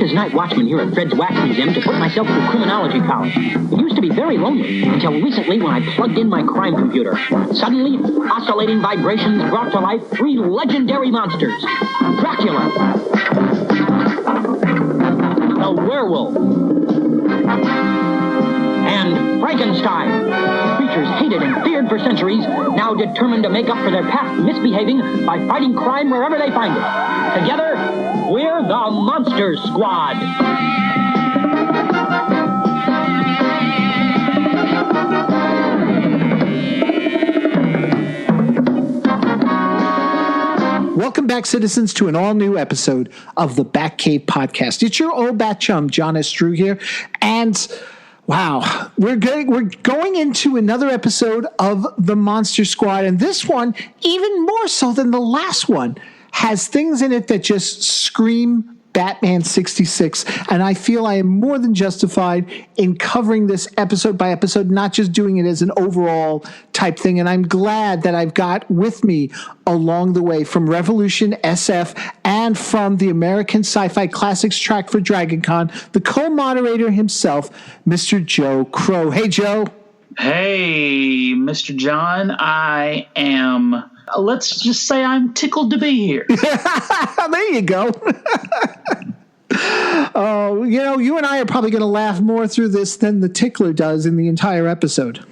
as night watchman here at Fred's Wax Museum to put myself through criminology college. It used to be very lonely until recently when I plugged in my crime computer. Suddenly, oscillating vibrations brought to life 3 legendary monsters. Dracula, the werewolf, and Frankenstein. Creatures hated and feared for centuries, now determined to make up for their past misbehaving by fighting crime wherever they find it. Together, we're the Monster Squad. Welcome back, citizens, to an all-new episode of the Batcave Podcast. It's your old bat chum, John S. Drew here, and wow, we're going into another episode of the Monster Squad, and this one, even more so than the last one, has things in it that just scream Batman 66, and I feel I am more than justified in covering this episode by episode, not just doing it as an overall type thing, and I'm glad that I've got with me along the way from RevolutionSF and from the American Sci-Fi Classics track for Dragoncon, the co-moderator himself, Mr. Joe Crowe. Hey, Joe. Hey, Mr. John. I am... let's just say I'm tickled to be here. There you go. Oh, you and I are probably going to laugh more through this than the Tickler does in the entire episode.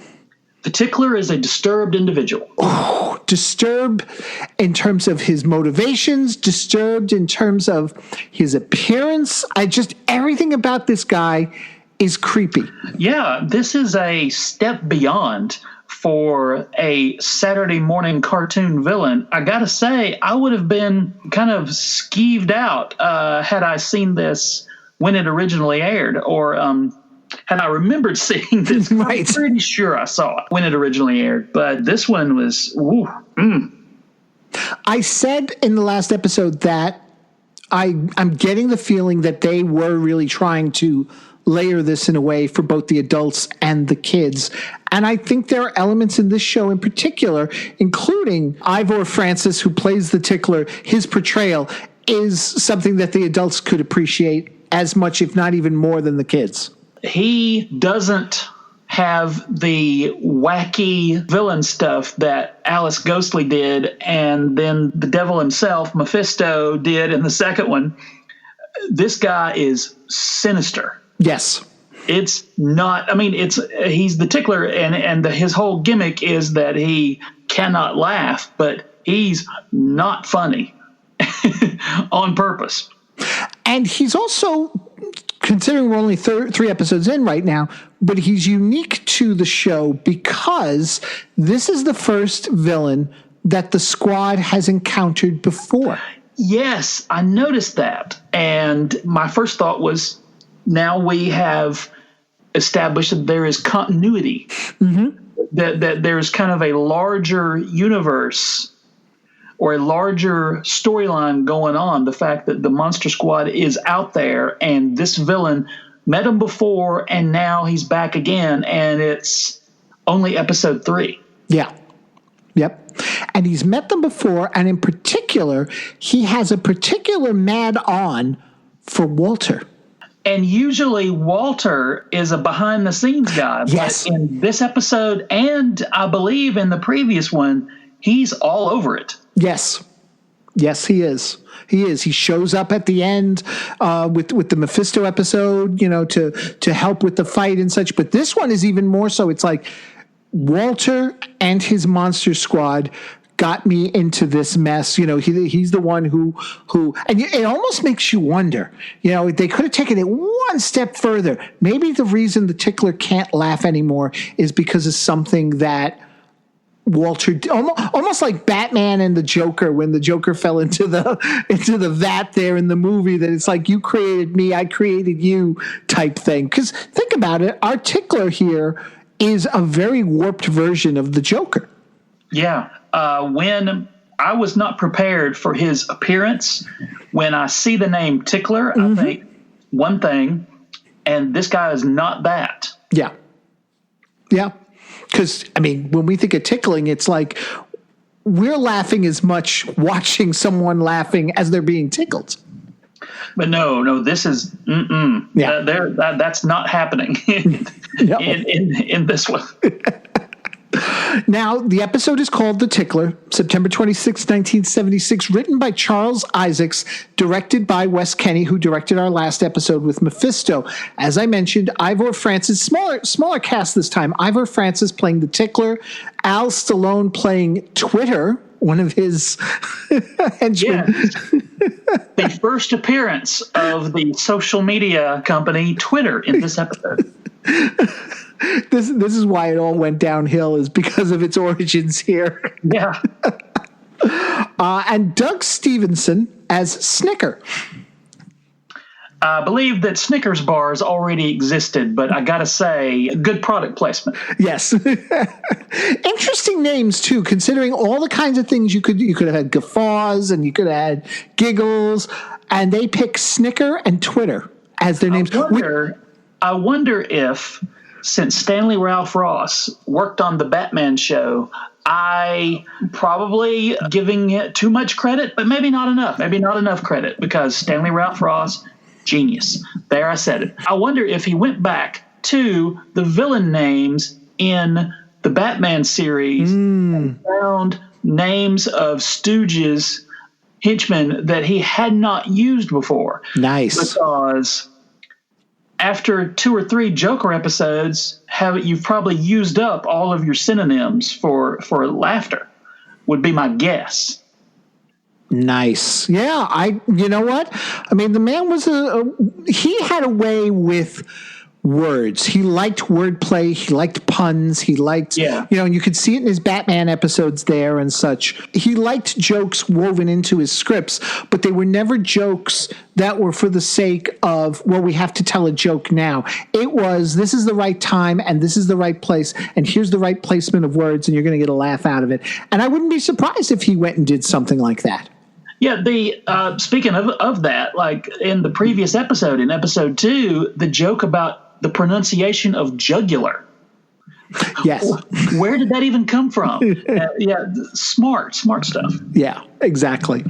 The Tickler is a disturbed individual. Oh, disturbed in terms of his motivations, disturbed in terms of his appearance. Everything about this guy is creepy. Yeah, this is a step beyond for a Saturday morning cartoon villain. I gotta say, I would have been kind of skeeved out had I seen this when it originally aired, or had I remembered seeing this. Right. I'm pretty sure I saw it when it originally aired, but this one was, I said in the last episode that I'm getting the feeling that they were really trying to layer this in a way for both the adults and the kids. And I think there are elements in this show in particular, including Ivor Francis, who plays the Tickler. His portrayal is something that the adults could appreciate as much, if not even more, than the kids. He doesn't have the wacky villain stuff that Alice Ghostly did, and then the devil himself, Mephisto, did in the second one. This guy is sinister. Yes. It's not, he's the Tickler, and his whole gimmick is that he cannot laugh, but he's not funny on purpose. And he's also, considering we're only 3 episodes in right now, but he's unique to the show because this is the first villain that the squad has encountered before. Yes, I noticed that. And my first thought was, now we have established that there is continuity, that there's kind of a larger universe or a larger storyline going on. The fact that the Monster Squad is out there and this villain met him before and now he's back again, and it's only episode 3. Yeah. Yep. And he's met them before, and in particular, he has a particular mad-on for Walter. And usually Walter is a behind-the-scenes guy. Yes. But in this episode, and I believe in the previous one, he's all over it. Yes. Yes, he is. He is. He shows up at the end with the Mephisto episode, to help with the fight and such. But this one is even more so. It's like Walter and his Monster Squad got me into this mess. He's the one who, and it almost makes you wonder, they could have taken it one step further. Maybe the reason the Tickler can't laugh anymore is because of something that Walter, almost like Batman and the Joker, when the Joker fell into the vat there in the movie, that it's like, you created me, I created you type thing. Because think about it, our Tickler here is a very warped version of the Joker. Yeah. When I was not prepared for his appearance, when I see the name Tickler, I think one thing, and this guy is not that. Yeah. Yeah. Because, when we think of tickling, it's like we're laughing as much watching someone laughing as they're being tickled. But no, this is that's not happening in this one. Now, the episode is called The Tickler, September 26, 1976, written by Charles Isaacs, directed by Wes Kenny, who directed our last episode with Mephisto. As I mentioned, Ivor Francis, smaller cast this time. Ivor Francis playing the Tickler, Al Stallone playing Twitter, one of his henchmen. Yes. The first appearance of the social media company Twitter in this episode. This is why it all went downhill, is because of its origins here. Yeah. And Doug Stevenson as Snicker. I believe that Snickers bars already existed, but I gotta say, good product placement. Yes. Interesting names too, considering all the kinds of things you could have had guffaws and you could have had giggles, and they pick Snicker and Twitter as their names. I wonder if, since Stanley Ralph Ross worked on the Batman show, I probably giving it too much credit, but maybe not enough. Maybe not enough credit, because Stanley Ralph Ross, genius. There, I said it. I wonder if he went back to the villain names in the Batman series and found names of stooges, henchmen that he had not used before. Nice. Because after 2 or 3 Joker episodes, you've probably used up all of your synonyms for laughter, would be my guess. Nice. Yeah, you know what? I mean, the man was he had a way with words. He liked wordplay. He liked puns. He liked, and you could see it in his Batman episodes there and such. He liked jokes woven into his scripts, but they were never jokes that were for the sake of, well, we have to tell a joke now. It was, this is the right time and this is the right place and here's the right placement of words and you're going to get a laugh out of it. And I wouldn't be surprised if he went and did something like that. Yeah, speaking of that, like in the previous episode, in episode 2, the joke about the pronunciation of jugular. Yes. Where did that even come from? Smart stuff. Yeah, exactly.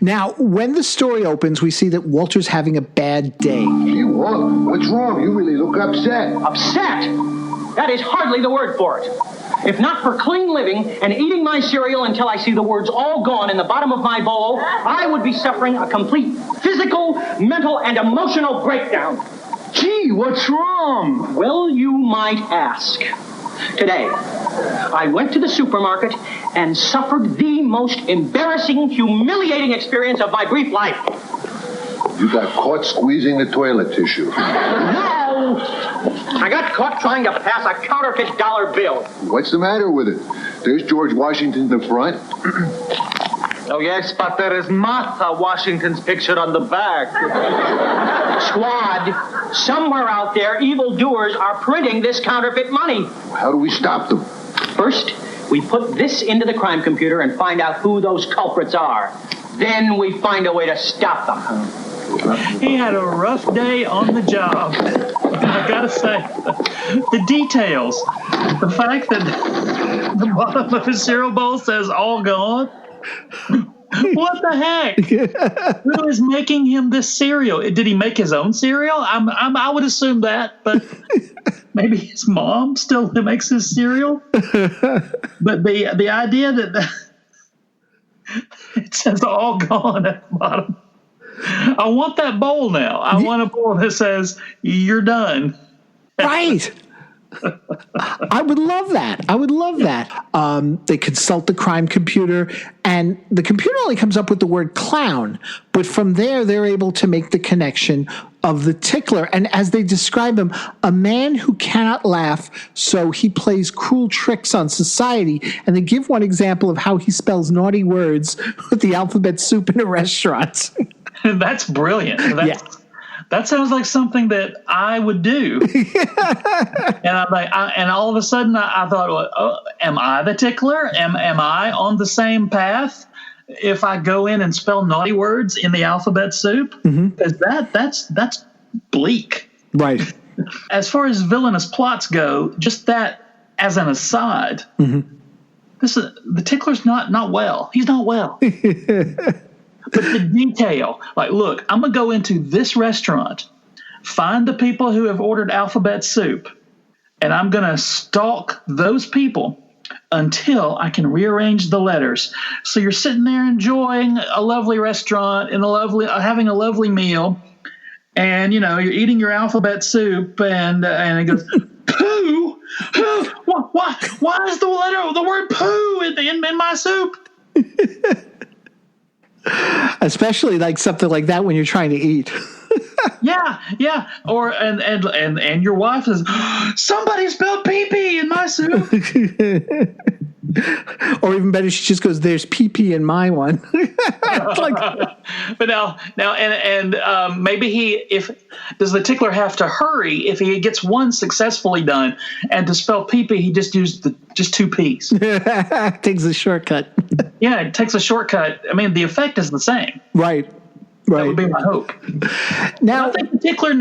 Now, when the story opens, we see that Walter's having a bad day. Gee, Walt, what's wrong? You really look upset. Upset? That is hardly the word for it. If not for clean living and eating my cereal until I see the words all gone in the bottom of my bowl, I would be suffering a complete physical, mental, and emotional breakdown. Gee, what's wrong? Well, you might ask. Today, I went to the supermarket and suffered the most embarrassing, humiliating experience of my brief life. You got caught squeezing the toilet tissue. No! I got caught trying to pass a counterfeit dollar bill. What's the matter with it? There's George Washington in the front. Oh, yes, but there is Martha Washington's picture on the back. Squad, somewhere out there, evildoers are printing this counterfeit money. How do we stop them? First, we put this into the crime computer and find out who those culprits are. Then we find a way to stop them. He had a rough day on the job. I gotta say, the details, the fact that the bottom of his cereal bowl says all gone. What the heck? Who is making him this cereal? Did he make his own cereal? I would assume that, but maybe his mom still makes his cereal. But the idea that it says all gone at the bottom. I want that bowl now. I want a bowl that says you're done. Right. I would love that. They consult the crime computer, and the computer only comes up with the word clown. But from there, they're able to make the connection of the tickler. And as they describe him, a man who cannot laugh, so he plays cruel tricks on society. And they give one example of how he spells naughty words with the alphabet soup in a restaurant. That's brilliant. That sounds like something that I would do. And I'm like, and all of a sudden I thought, well, am I the tickler? Am I on the same path if I go in and spell naughty words in the alphabet soup? Because that's bleak. Right. As far as villainous plots go, just that as an aside, the tickler's not well. He's not well. But the detail, like, look, I'm going to go into this restaurant, find the people who have ordered alphabet soup, and I'm going to stalk those people until I can rearrange the letters. So you're sitting there enjoying a lovely restaurant and having a lovely meal, and you're eating your alphabet soup, and it goes poo. Why is the word poo in my soup? Especially like something like that when you're trying to eat. Yeah. Or and your wife says, somebody spilled pee-pee in my soup. Or even better, she just goes, "There's pee-pee in my one." But now, maybe does the tickler have to hurry if he gets one successfully done, and to spell pee-pee he just used just two P's. Takes a shortcut. Yeah, it takes a shortcut. I mean, the effect is the same. Right. That would be my hope. Now, I think the tickler,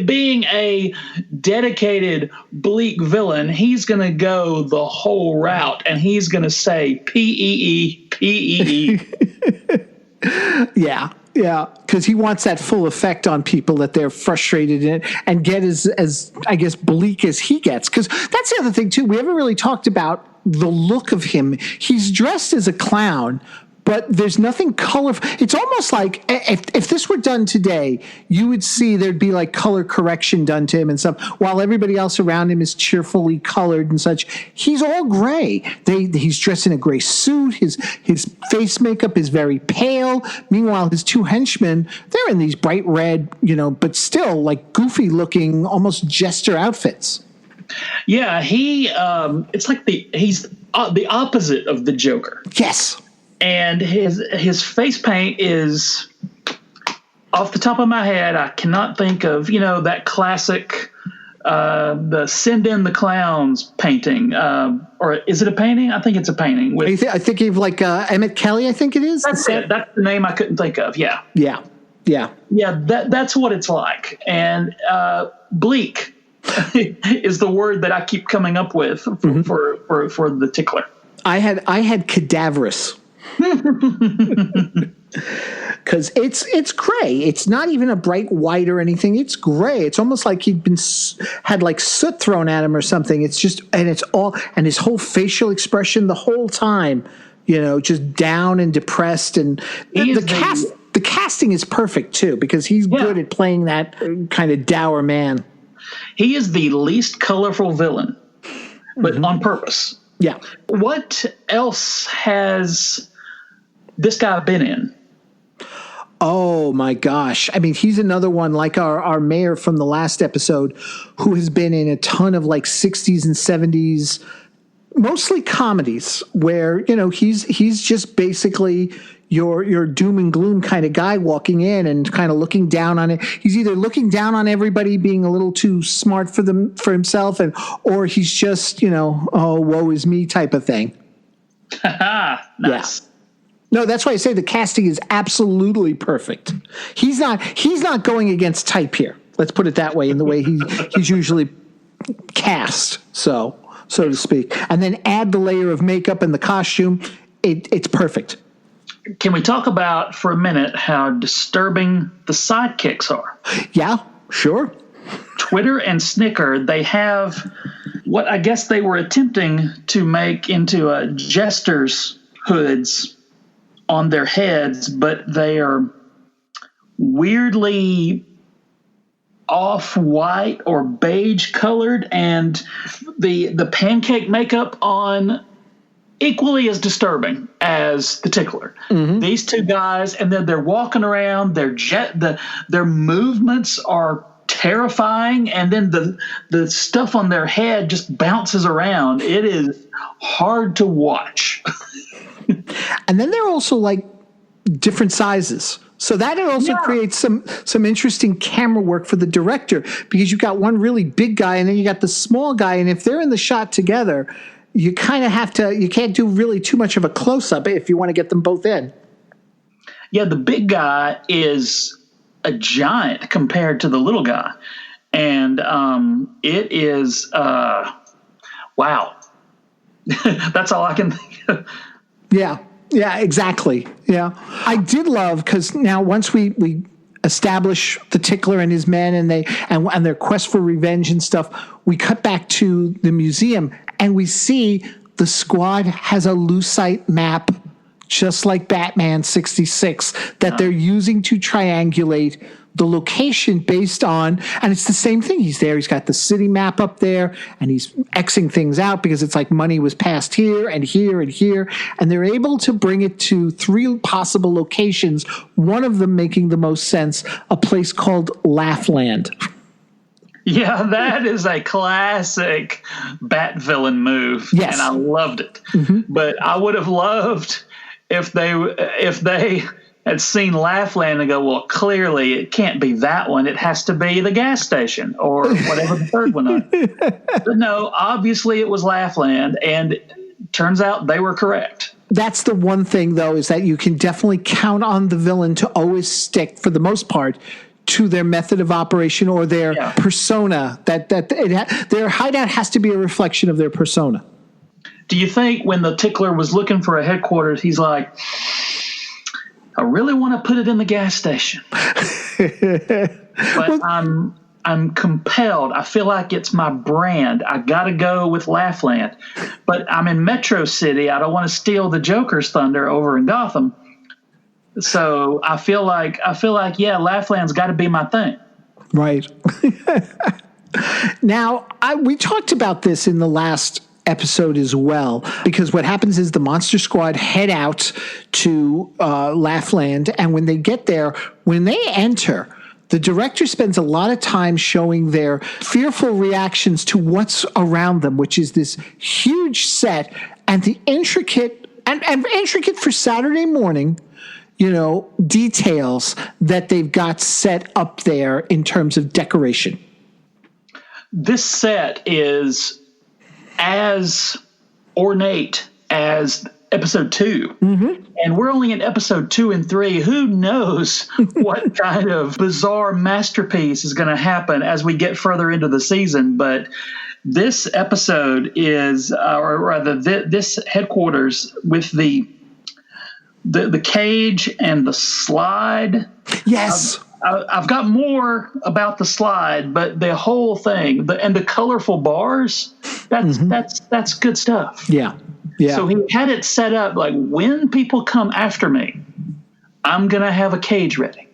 being a dedicated bleak villain, he's going to go the whole route, and he's going to say P-E-E. Yeah, because he wants that full effect on people, that they're frustrated and get as I guess bleak as he gets. Because that's the other thing too. We haven't really talked about the look of him. He's dressed as a clown, but there's nothing colorful. It's almost like if this were done today, you would see there'd be like color correction done to him and stuff, while everybody else around him is cheerfully colored and such. He's all gray. He's dressed in a gray suit. His face makeup is very pale. Meanwhile, his two henchmen, they're in these bright red, but still like goofy looking, almost jester outfits. Yeah, it's like he's the opposite of the Joker. Yes. And his face paint is, off the top of my head, I cannot think of, that classic, the Send in the Clowns painting. Or is it a painting? I think it's a painting. I think of like Emmett Kelly, I think it is. That's it. That's the name I couldn't think of. Yeah. Yeah. That's what it's like. And bleak is the word that I keep coming up with for the tickler. I had cadaverous. Because it's gray. It's not even a bright white or anything. It's gray. It's almost like he'd had like soot thrown at him or something. It's just, and his whole facial expression the whole time, just down and depressed. And the casting is perfect too, because he's good at playing that kind of dour man. He is the least colorful villain, but on purpose. Yeah. What else has this guy been in? Oh my gosh. I mean, he's another one like our mayor from the last episode, who has been in a ton of like 60s and 70s, mostly comedies, where, he's just basically your doom and gloom kind of guy walking in and kind of looking down on it. He's either looking down on everybody being a little too smart for himself, or he's just, oh, woe is me type of thing. Nice. Yeah. No, that's why I say the casting is absolutely perfect. He's not going against type here. Let's put it that way, in the way he's usually cast, so to speak. And then add the layer of makeup and the costume. It's perfect. Can we talk about for a minute how disturbing the sidekicks are? Yeah, sure. Twitter and Snicker, they have what I guess they were attempting to make into jesters' hoods on their heads, but they are weirdly off-white or beige colored, and the pancake makeup on equally as disturbing as the tickler. Mm-hmm. These two guys, and then they're walking around, their movements are terrifying, and then the stuff on their head just bounces around. It is hard to watch. And then they're also like different sizes. So that also creates some interesting camera work for the director, because you've got one really big guy and then you got the small guy, and if they're in the shot together, you kind of have to, you can't do really too much of a close-up if you want to get them both in. Yeah, the big guy is a giant compared to the little guy. And it is, wow. That's all I can think of. Yeah. Yeah, exactly. Yeah. I did love, because now once we establish the Tickler and his men and their quest for revenge and stuff, we cut back to the museum and we see the squad has a lucite map, just like Batman 66, that they're using to triangulate the location based on, and it's the same thing. He's there. He's got the city map up there, and he's Xing things out because it's like money was passed here and here and here, and they're able to bring it to 3 possible locations. One of them making the most sense, a place called Laughland. Yeah, that is a classic Bat villain move. Yes. And I loved it. But I would have loved if they had seen Laughland and go, well, clearly it can't be that one. It has to be the gas station or whatever the third one is. But no, obviously it was Laughland, and turns out they were correct. That's the one thing, though, is that you can definitely count on the villain to always stick, for the most part, to their method of operation or their persona. Their hideout has to be a reflection of their persona. Do you think when the Tickler was looking for a headquarters, he's like, I really want to put it in the gas station, but I'm compelled. I feel like it's my brand. I got to go with Laughland, but I'm in Metro City. I don't want to steal the Joker's thunder over in Gotham. So I feel like, yeah, Laughland's got to be my thing. Right. Now, we talked about this in the last episode as well, because what happens is the Monster Squad head out to Laughland, and when they get there, when they enter, the director spends a lot of time showing their fearful reactions to what's around them, which is this huge set and the intricate for Saturday morning, details that they've got set up there in terms of decoration. This set is as ornate as episode 2. And we're only in episode 2 and 3. Who knows what kind of bizarre masterpiece is going to happen as we get further into the season. But this episode is, or rather this headquarters with the cage and the slide. Yes. I've got more about the slide, but the whole thing, and the colorful bars, that's good stuff. Yeah. Yeah. So he had it set up like, when people come after me, I'm gonna have a cage ready.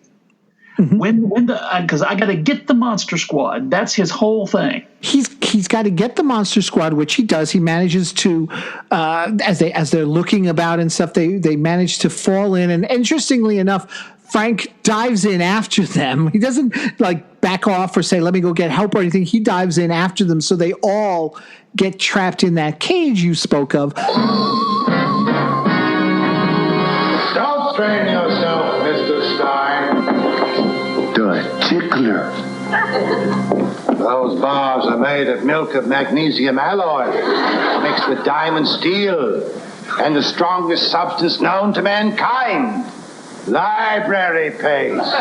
Because I got to get the Monster Squad. That's his whole thing. He's got to get the Monster Squad, which he does. He manages to, as they're looking about and stuff, they manage to fall in. And interestingly enough, Frank dives in after them. He doesn't back off or say, let me go get help or anything. He dives in after them, so they all get trapped in that cage you spoke of. Don't strain yourself, Mr. Stein. The Tickler. Those bars are made of milk of magnesium alloy, mixed with diamond steel, and the strongest substance known to mankind. Library paste.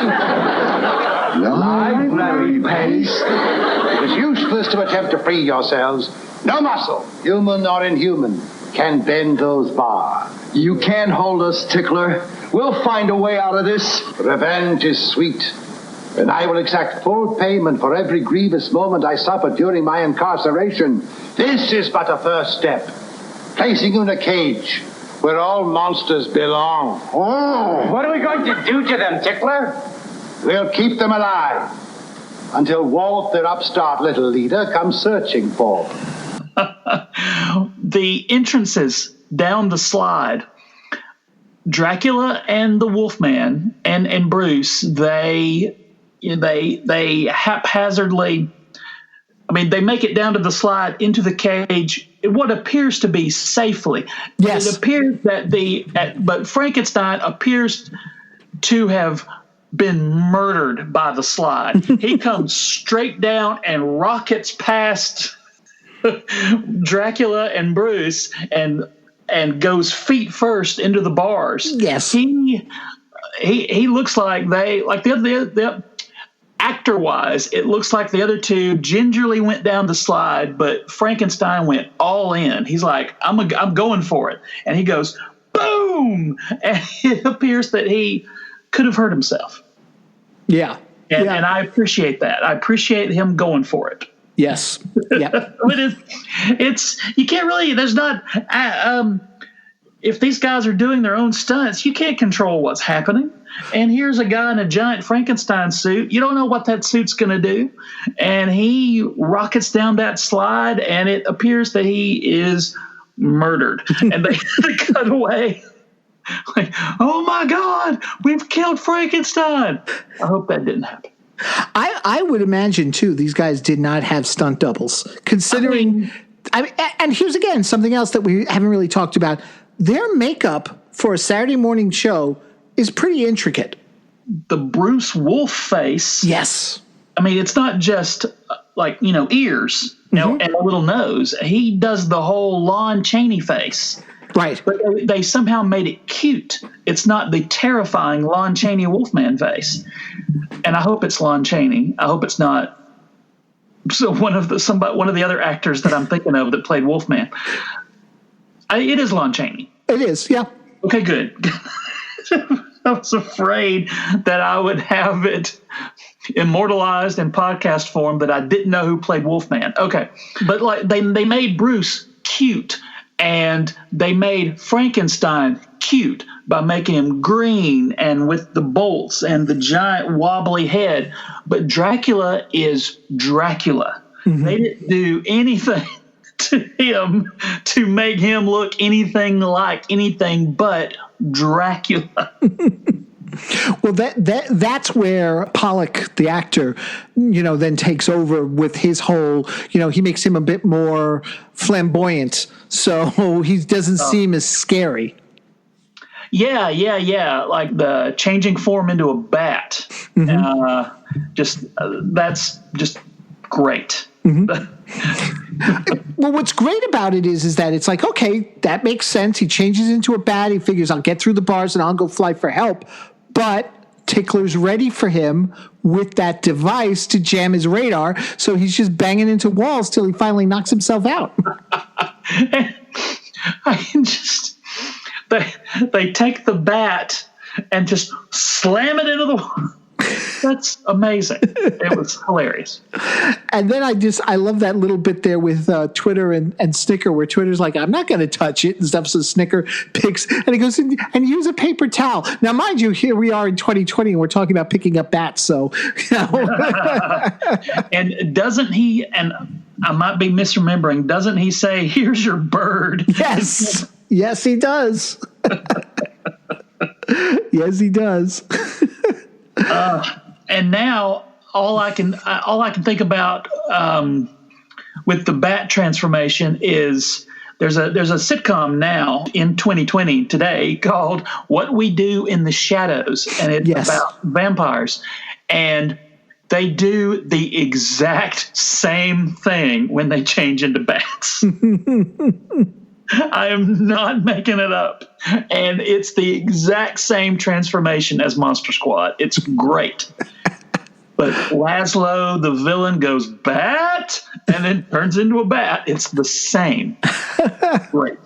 Library paste? It is useless to attempt to free yourselves. No muscle, human or inhuman, can bend those bars. You can't hold us, Tickler. We'll find a way out of this. Revenge is sweet, and I will exact full payment for every grievous moment I suffered during my incarceration. This is but a first step, placing you in a cage where all monsters belong. Oh, what are we going to do to them, Tickler? We'll keep them alive until Walt, their upstart little leader, comes searching for them. The entrances down the slide, Dracula and the Wolfman and Bruce, they haphazardly, they make it down to the slide into the cage, what appears to be safely. Yes. It appears but Frankenstein appears to have been murdered by the slide. He comes straight down and rockets past Dracula and Bruce and goes feet first into the bars. Yes. He looks like the actor-wise, it looks like the other two gingerly went down the slide, but Frankenstein went all in. He's like, I'm going for it. And he goes, boom! boom, and it appears that he could have hurt himself. Yeah. And I appreciate that. I appreciate him going for it. Yes. Yeah. But it's you can't really. There's not. If these guys are doing their own stunts, you can't control what's happening. And here's a guy in a giant Frankenstein suit. You don't know what that suit's going to do, and he rockets down that slide, and it appears that he is murdered. And they cut away. Like, oh my God, we've killed Frankenstein. I hope that didn't happen. I would imagine too, these guys did not have stunt doubles, considering. And here's again something else that we haven't really talked about. Their makeup for a Saturday morning show is pretty intricate. The Bruce Wolf face. Yes. I mean, it's not just like, ears and a little nose. He does the whole Lon Chaney face. Right. But they somehow made it cute. It's not the terrifying Lon Chaney Wolfman face. And I hope it's Lon Chaney. I hope it's not one of the other actors that I'm thinking of that played Wolfman. It is Lon Chaney. It is, yeah. Okay, good. I was afraid that I would have it immortalized in podcast form that I didn't know who played Wolfman. Okay. But like they made Bruce cute. And they made Frankenstein cute by making him green and with the bolts and the giant wobbly head. But Dracula is Dracula. Mm-hmm. They didn't do anything to him to make him look anything like anything but Dracula. Well, that's where Pollock, the actor, then takes over with his whole, he makes him a bit more flamboyant, so he doesn't seem as scary. Yeah. Like the changing form into a bat. Mm-hmm. That's just great. Mm-hmm. Well, what's great about it is that it's like, okay, that makes sense. He changes into a bat. He figures I'll get through the bars and I'll go fly for help. But Tickler's ready for him with that device to jam his radar, so he's just banging into walls till he finally knocks himself out. I can they take the bat and just slam it into the wall. That's amazing. It was hilarious. And then I love that little bit there with Twitter and Snicker, where Twitter's like, I'm not going to touch it and stuff. So Snicker picks, and he goes, and use a paper towel. Now, mind you, here we are in 2020 and we're talking about picking up bats. So, And doesn't he, and I might be misremembering, doesn't he say, here's your bird? Yes. Yes, he does. Yes, he does. And now all I can think about with the bat transformation is there's a sitcom now in 2020 today called What We Do in the Shadows, and it's about vampires, and they do the exact same thing when they change into bats. I am not making it up. And it's the exact same transformation as Monster Squad. It's great. But Laszlo, the villain, goes bat and then turns into a bat. It's the same. Great.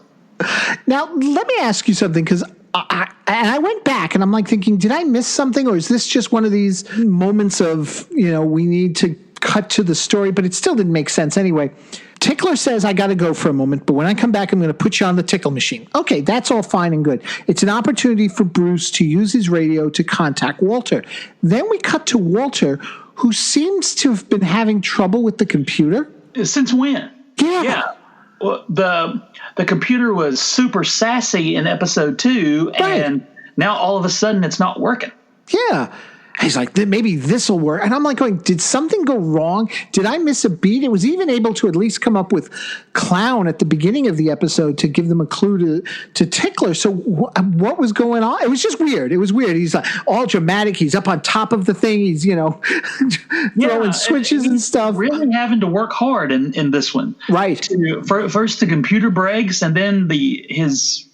Now, let me ask you something, because I went back and I'm like thinking, did I miss something, or is this just one of these moments of, we need to cut to the story, but it still didn't make sense anyway. Tickler says, I got to go for a moment, but when I come back, I'm going to put you on the tickle machine. Okay, that's all fine and good. It's an opportunity for Bruce to use his radio to contact Walter. Then we cut to Walter, who seems to have been having trouble with the computer. Since when? Yeah. Well, the computer was super sassy in episode 2, and now all of a sudden it's not working. Yeah. He's like, maybe this will work. And I'm like going, did something go wrong? Did I miss a beat? It was even able to at least come up with clown at the beginning of the episode to give them a clue to Tickler. So what was going on? It was just weird. It was weird. He's like all dramatic. He's up on top of the thing. He's, throwing switches and stuff. Really having to work hard in this one. Right. First the computer breaks, and then his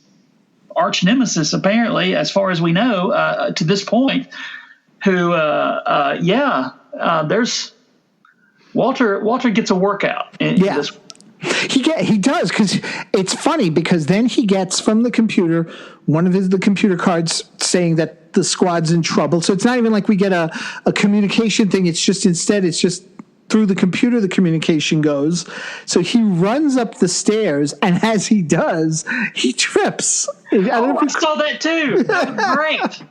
arch nemesis, apparently, as far as we know, to this point, who, there's Walter gets a workout in this. He does, because it's funny, because then he gets from the computer one of the computer cards saying that the squad's in trouble. So it's not even like we get a communication thing. It's just through the computer the communication goes. So he runs up the stairs, and as he does, he trips. I saw that too. That was great.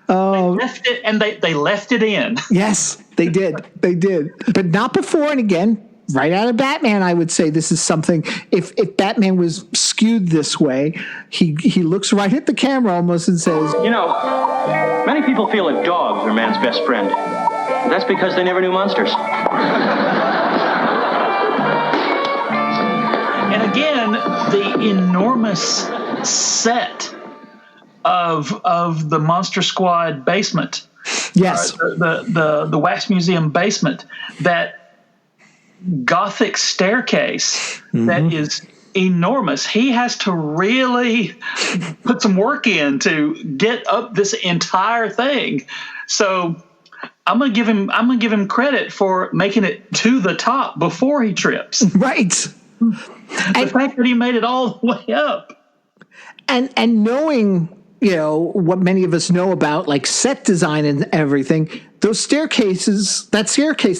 They left it, and they left it in. Yes, they did. They did. But not before, and again, right out of Batman, I would say this is something, if Batman was skewed this way, he looks right at the camera almost and says, You know, many people feel that dogs are man's best friend. That's because they never knew monsters. And again, the enormous set of the Monster Squad basement. yes. The Wax Museum basement, that Gothic staircase that is enormous. He has to really put some work in to get up this entire thing. So I'm gonna give him credit for making it to the top before he trips. Right. The fact that he made it all the way up. And knowing, what many of us know about, like, set design and everything, that staircase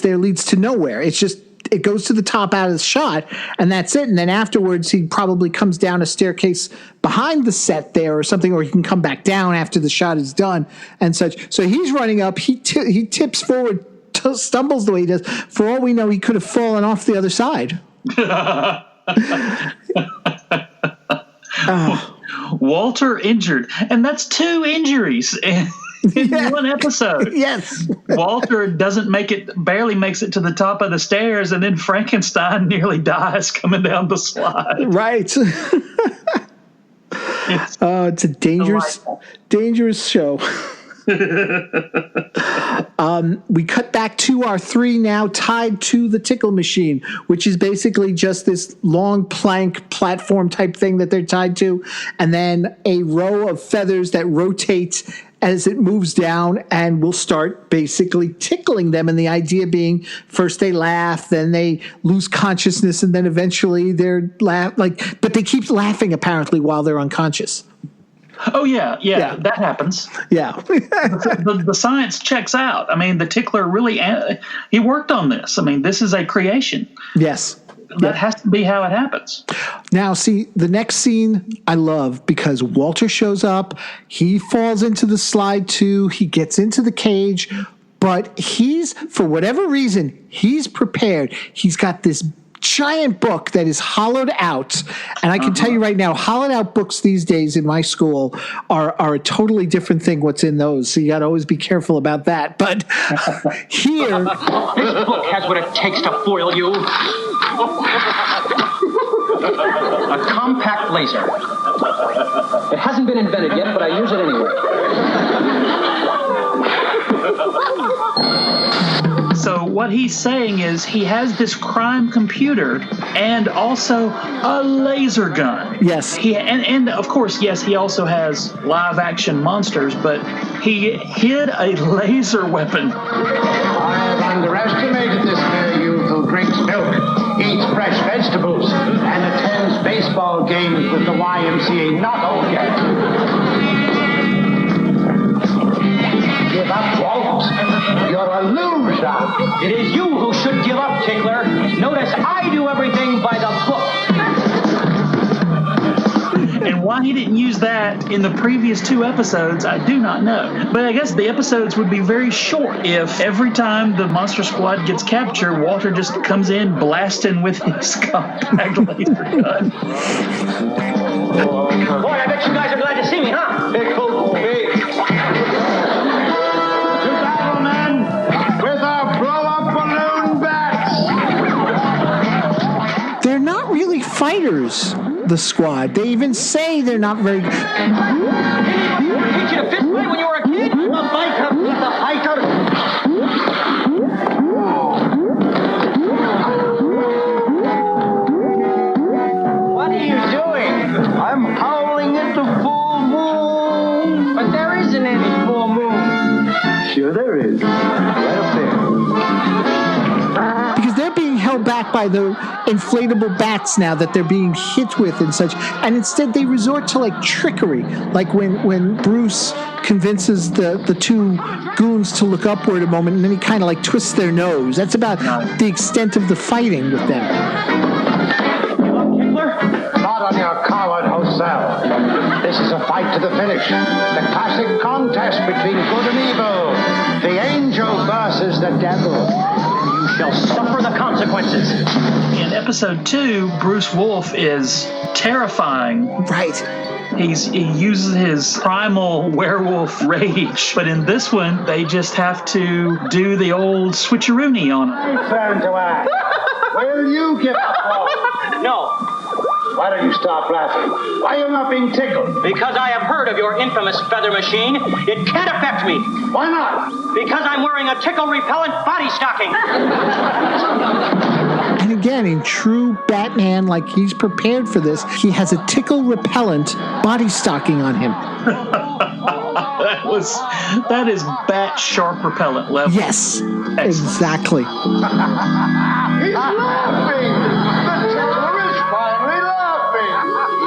there leads to nowhere. It's just, it goes to the top out of the shot, and that's it. And then afterwards, he probably comes down a staircase behind the set there or something, or he can come back down after the shot is done and such. So he's running up. He tips forward, stumbles the way he does. For all we know, he could have fallen off the other side. Walter injured, and that's 2 injuries in one episode. Yes. Walter barely makes it to the top of the stairs, and then Frankenstein nearly dies coming down the slide. Right. It's a dangerous show. We cut back to our 3 now tied to the tickle machine, which is basically just this long plank platform type thing that they're tied to, and then a row of feathers that rotate as it moves down and will start basically tickling them. And the idea being, first they laugh, then they lose consciousness, and then eventually they're but they keep laughing apparently while they're unconscious. Oh, yeah, that happens. Yeah. the science checks out. I mean, the tickler really, he worked on this. I mean, this is a creation. Yes. That has to be how it happens. Now, see, the next scene I love, because Walter shows up. He falls into the slide too. He gets into the cage, but for whatever reason, he's prepared. He's got this giant book that is hollowed out, and I can tell you right now, hollowed out books these days in my school are a totally different thing. What's in those, so you got to always be careful about that. But here, this book has what it takes to foil you. A compact laser. It hasn't been invented yet, but I use it anyway. So what he's saying is he has this crime computer and also a laser gun. Yes. And of course, yes, he also has live action monsters, but he hid a laser weapon. I've underestimated this fair youth who drinks milk, eats fresh vegetables, and attends baseball games with the YMCA not old yet. Give up, Walt. You're a loser. It is you who should give up, Tickler. Notice I do everything by the book. And why he didn't use that in the previous 2 episodes, I do not know. But I guess the episodes would be very short if every time the Monster Squad gets captured, Walter just comes in blasting with his compact laser gun. Boy, I bet you guys are glad to see me, huh? Pickle me. To battle, men, with our blow-up balloon bats. they're not really fighters, the squad. They even say they're not very good. Teach you to fist fight when you were a kid? The fighter, the fighter. What are you doing? I'm howling at the full moon. But there isn't any full moon. Sure there is. Right up there. Because they're being held back by the inflatable bats now that they're being hit with and such. And instead they resort to like trickery, like when Bruce convinces the two goons to look upward a moment, and then he kind of like twists their nose. That's about the extent of the fighting with them. Not on your coward, Hosel. This is a fight to the finish. The classic contest between good and evil. The angel versus the devil. You shall suffer the consequences. In episode 2, Bruce Wolf is terrifying. Right. He uses his primal werewolf rage, but in this one, they just have to do the old switcheroony on him. Turn to act. Will you give up, Walt? No, Why don't you stop laughing? Why are you not being tickled? because I have heard of your infamous feather machine. It can't affect me. Why not? Because I'm wearing a tickle-repellent body stocking. And again, in true Batman, like he's prepared for this, he has a tickle-repellent body stocking on him. That is bat shark repellent level. Yes, exactly. He's laughing! The tickler is finally laughing!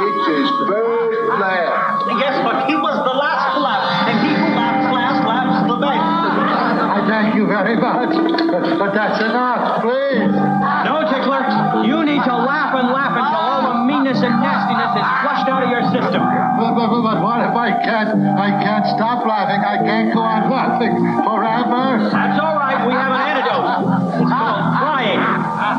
It is bird laugh. Yes, but he was the last to laugh, and he who laughs last laughs the best. I thank you very much. But that's enough, please. No, Tickler, you need to laugh and laugh until all the meanness and nastiness is flushed out of your system. But what if I can't stop laughing? I can't go on laughing forever. That's all right. We have an antidote. It's called crying.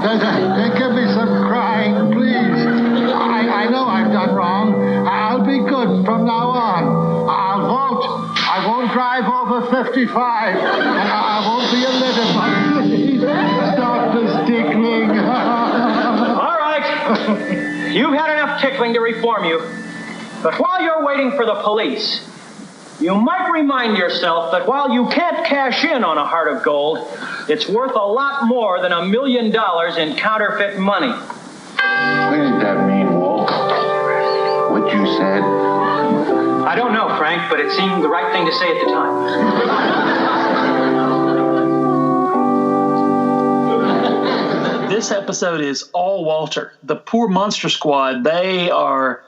Give me some crying, please. I know I've done wrong. I'll be good from now on. I'll vote. I won't drive over 55. And I won't be a litter bug. Please stop the tickling. All right. You've had enough tickling to reform you. But while you're waiting for the police, you might remind yourself that while you can't cash in on a heart of gold, it's worth a lot more than $1 million in counterfeit money. What does that mean, Walt? What you said? I don't know, Frank, but it seemed the right thing to say at the time. This episode is all Walter. The poor Monster Squad, they are...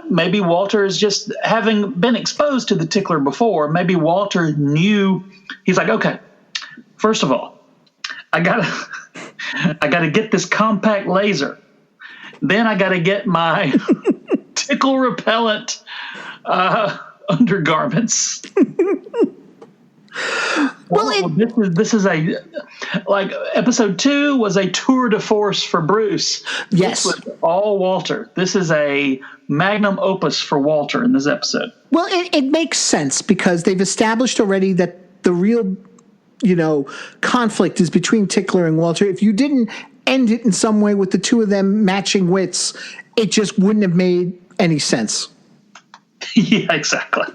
maybe Walter is just having been exposed to the tickler before. Maybe Walter knew. He's like, okay, first of all, I gotta get this compact laser. Then I gotta get my tickle repellent undergarments. Well, this is a like episode 2 was a tour de force for Bruce. Yes, this was all Walter. This is a magnum opus for Walter in this episode. Well, it makes sense because they've established already that the real, conflict is between Tickler and Walter. If you didn't end it in some way with the two of them matching wits, it just wouldn't have made any sense. Yeah, exactly.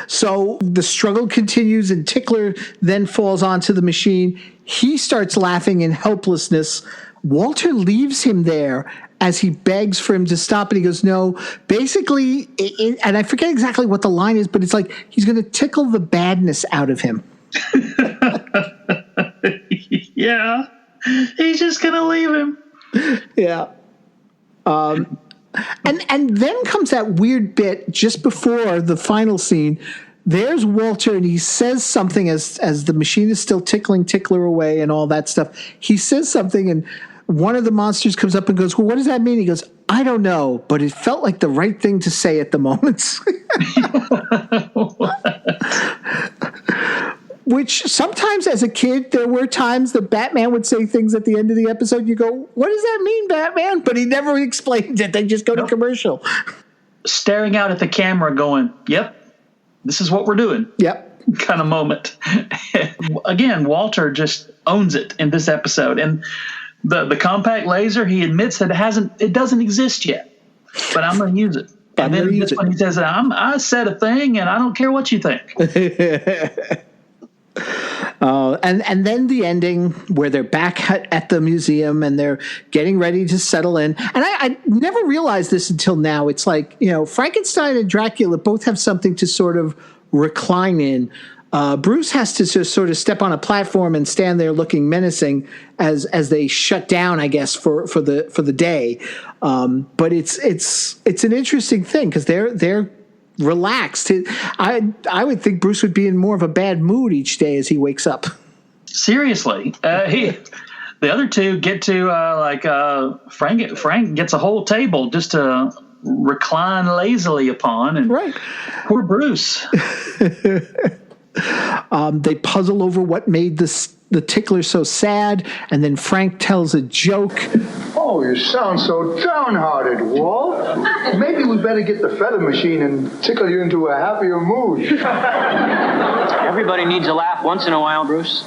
So the struggle continues, and Tickler then falls onto the machine. He starts laughing in helplessness. Walter leaves him there as he begs for him to stop, and he goes, no. Basically, and I forget exactly what the line is, but it's like he's going to tickle the badness out of him. Yeah. He's just going to leave him. Yeah. And then comes that weird bit just before the final scene. There's Walter, and he says something as the machine is still tickling Tickler away and all that stuff. He says something, and one of the monsters comes up and goes, well, what does that mean? He goes, I don't know, but it felt like the right thing to say at the moment. Which sometimes as a kid, there were times that Batman would say things at the end of the episode. You go, what does that mean, Batman? But he never explained it. They just go to commercial. Staring out at the camera going, yep, this is what we're doing. Yep. Kind of moment. Again, Walter just owns it in this episode. And the compact laser, he admits that it doesn't exist yet. But I'm going to use it. And then this one he says, I said a thing, and I don't care what you think. And then the ending where they're back at the museum and they're getting ready to settle in. And I never realized this until now. It's like, Frankenstein and Dracula both have something to sort of recline in. Bruce has to just sort of step on a platform and stand there looking menacing as they shut down, I guess, for the day. But it's an interesting thing because they're relaxed. I would think Bruce would be in more of a bad mood each day as he wakes up. Seriously, the other two get to Frank gets a whole table just to recline lazily upon, and right. Poor Bruce. They puzzle over what made the tickler so sad, and then Frank tells a joke. Oh, you sound so downhearted, Walt. Maybe we better get the feather machine and tickle you into a happier mood. Everybody needs a laugh once in a while, Bruce.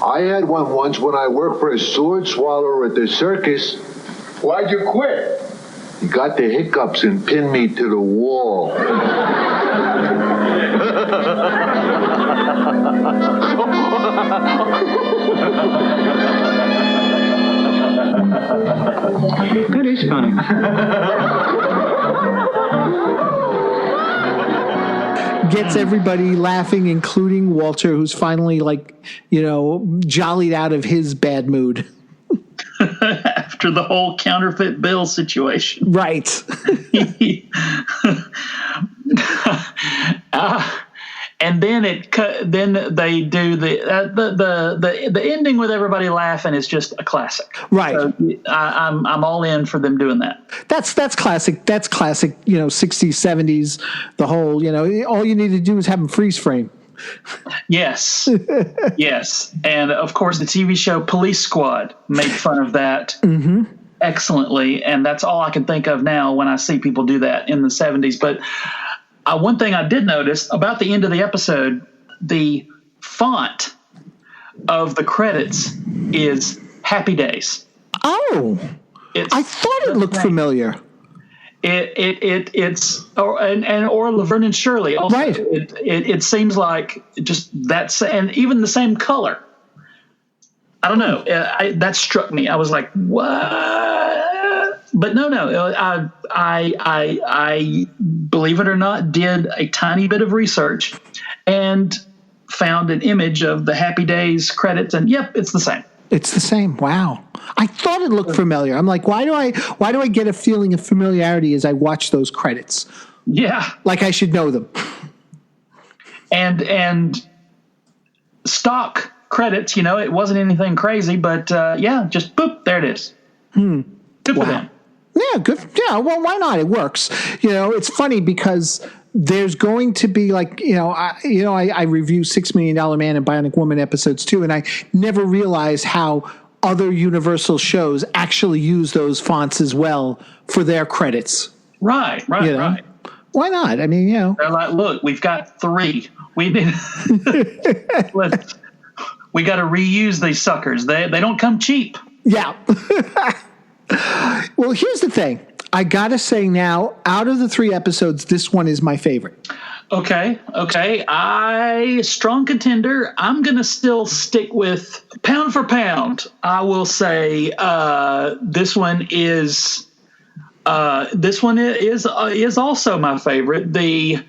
I had one once when I worked for a sword swallower at the circus. Why'd you quit? He got the hiccups and pinned me to the wall. That is funny. Gets everybody laughing, including Walter, who's finally jollied out of his bad mood. After the whole counterfeit bill situation. Right. And then then they do the ending with everybody laughing is just a classic. Right. So I'm all in for them doing that. That's classic. That's classic. 60s, 70s. The whole. All you need to do is have them freeze frame. Yes. Yes. And of course, the TV show Police Squad made fun of that excellently, and that's all I can think of now when I see people do that in the 70s. But one thing I did notice about the end of the episode, the font of the credits is Happy Days. Oh, I thought it looked familiar. It's or Laverne and Shirley also. Right. It seems like just that's, and even the same color. I don't know. That struck me. I was like, what? But no. I believe it or not, did a tiny bit of research and found an image of the Happy Days credits, and yep, it's the same. It's the same. Wow. I thought it looked familiar. I'm like, why do I get a feeling of familiarity as I watch those credits? Yeah. Like I should know them. And stock credits, it wasn't anything crazy, but just boop, there it is. Good for them. Yeah, good. Yeah, well, why not? It works. It's funny because there's going to be I review $6 Million Man and Bionic Woman episodes too, and I never realized how other Universal shows actually use those fonts as well for their credits. Right. Right. Why not? I mean, they're like, look, we've got 3. We got to reuse these suckers. They don't come cheap. Yeah. Well, here's the thing. I gotta say now, out of the 3 episodes, this one is my favorite. Okay. Strong contender. I'm gonna still stick with pound for pound. I will say this one is also my favorite. The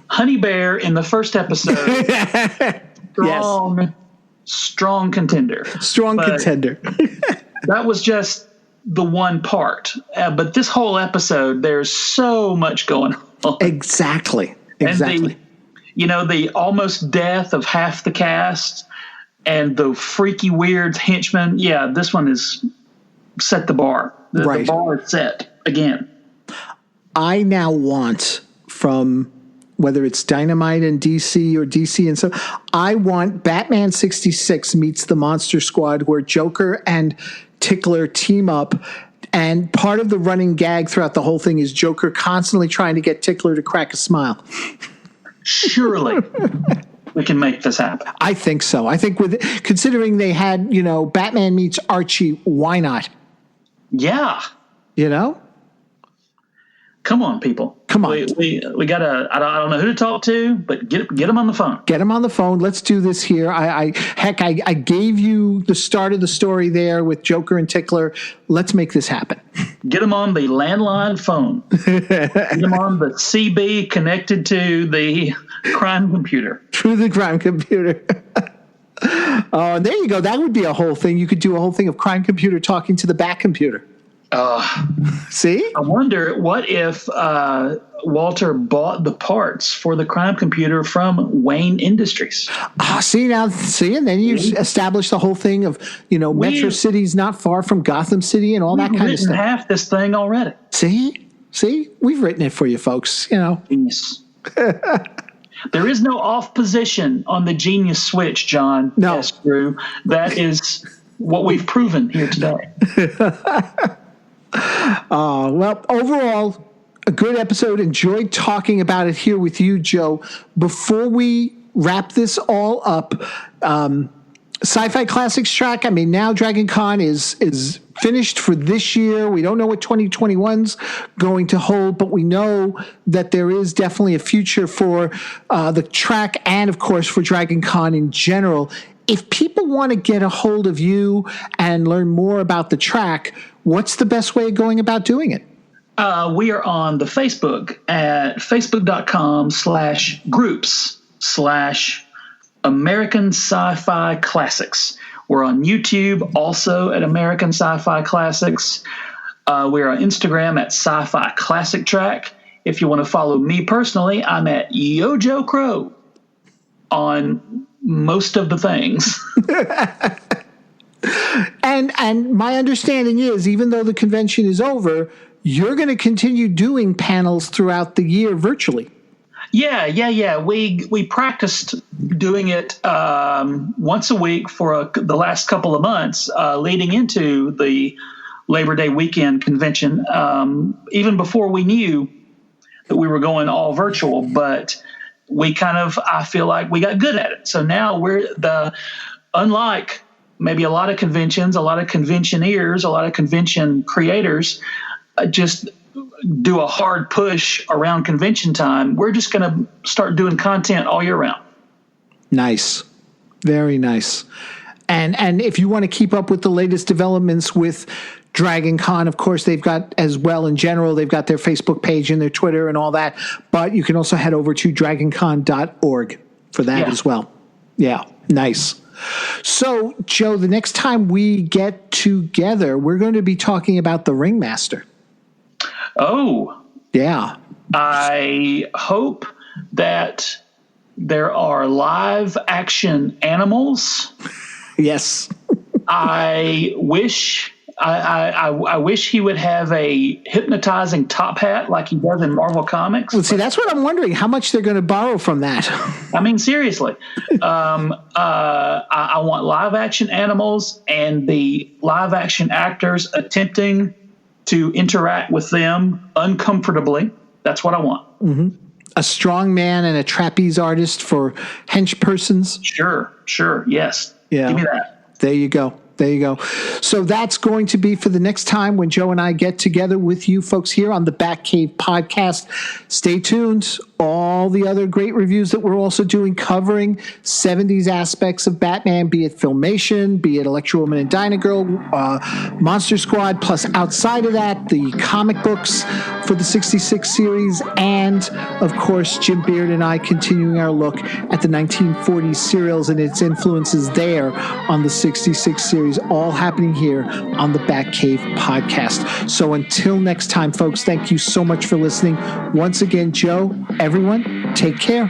honey bear in the first episode. Strong contender. Contender. That was just the one part, but this whole episode, there's so much going on. Exactly. And the almost death of half the cast and the freaky weird henchmen. Yeah, this one is set the bar. The bar is set again. I now want, from whether it's Dynamite and DC or DC and so, I want Batman 66 meets the Monster Squad, where Joker and Tickler team up, and part of the running gag throughout the whole thing is Joker constantly trying to get Tickler to crack a smile. Surely we can make this happen. I think so. I think considering they had, Batman meets Archie, why not? Yeah. Come on, people. Come on. We got to, I don't know who to talk to, but get them on the phone. Get them on the phone. Let's do this here. I gave you the start of the story there with Joker and Tickler. Let's make this happen. Get them on the landline phone. Get them on the CB connected to the crime computer. Through the crime computer. Oh, there you go. That would be a whole thing. You could do a whole thing of crime computer talking to the back computer. See? I wonder, what if Walter bought the parts for the crime computer from Wayne Industries? And then you establish the whole thing of, Metro City's not far from Gotham City and all that kind of stuff. We've written half this thing already. See? We've written it for you folks, Yes. There is no off position on the genius switch, John. No. Yes, Drew. That is what we've proven here today. Well, overall, a good episode. Enjoyed talking about it here with you, Joe. Before we wrap this all up, Sci-Fi Classics track, now Dragoncon is finished for this year. We don't know what 2021's going to hold, but we know that there is definitely a future for the track and, of course, for Dragoncon in general. If people want to get a hold of you and learn more about the track, what's the best way of going about doing it? We are on the Facebook at facebook.com/groups/American Sci-Fi Classics. We're on YouTube also at American Sci-Fi Classics. We're on Instagram at Sci-Fi Classic Track. If you want to follow me personally, I'm at Joe Crowe on most of the things. And my understanding is, even though the convention is over, you're going to continue doing panels throughout the year virtually. Yeah. We practiced doing it once a week for the last couple of months, leading into the Labor Day weekend convention, even before we knew that we were going all virtual. But I feel like we got good at it. So now unlike maybe a lot of conventions, a lot of conventioneers, a lot of convention creators just do a hard push around convention time. We're just going to start doing content all year round. Nice. Very nice. And if you want to keep up with the latest developments with Dragoncon, of course, they've got, as well in general, they've got their Facebook page and their Twitter and all that. But you can also head over to dragoncon.org for that as well. Yeah, nice. So, Joe, the next time we get together, we're going to be talking about the Ringmaster. Oh. Yeah. I hope that there are live action animals. Yes. I wish he would have a hypnotizing top hat like he does in Marvel Comics. Well, see, that's what I'm wondering, how much they're going to borrow from that. Seriously. I want live action animals and the live action actors attempting to interact with them uncomfortably. That's what I want. Mm-hmm. A strong man and a trapeze artist for hench persons. Sure. Yes. Yeah. Give me that. There you go. So that's going to be for the next time when Joe and I get together with you folks here on the Batcave podcast. Stay tuned. All the other great reviews that we're also doing covering 70s aspects of Batman, be it Filmation, be it Electro Woman and Dyna Girl, Monster Squad, plus outside of that, the comic books for the 66 series, and, of course, Jim Beard and I continuing our look at the 1940s serials and its influences there on the 66 series, all happening here on the Batcave podcast. So until next time, folks, thank you so much for listening. Once again, Joe, everyone, take care.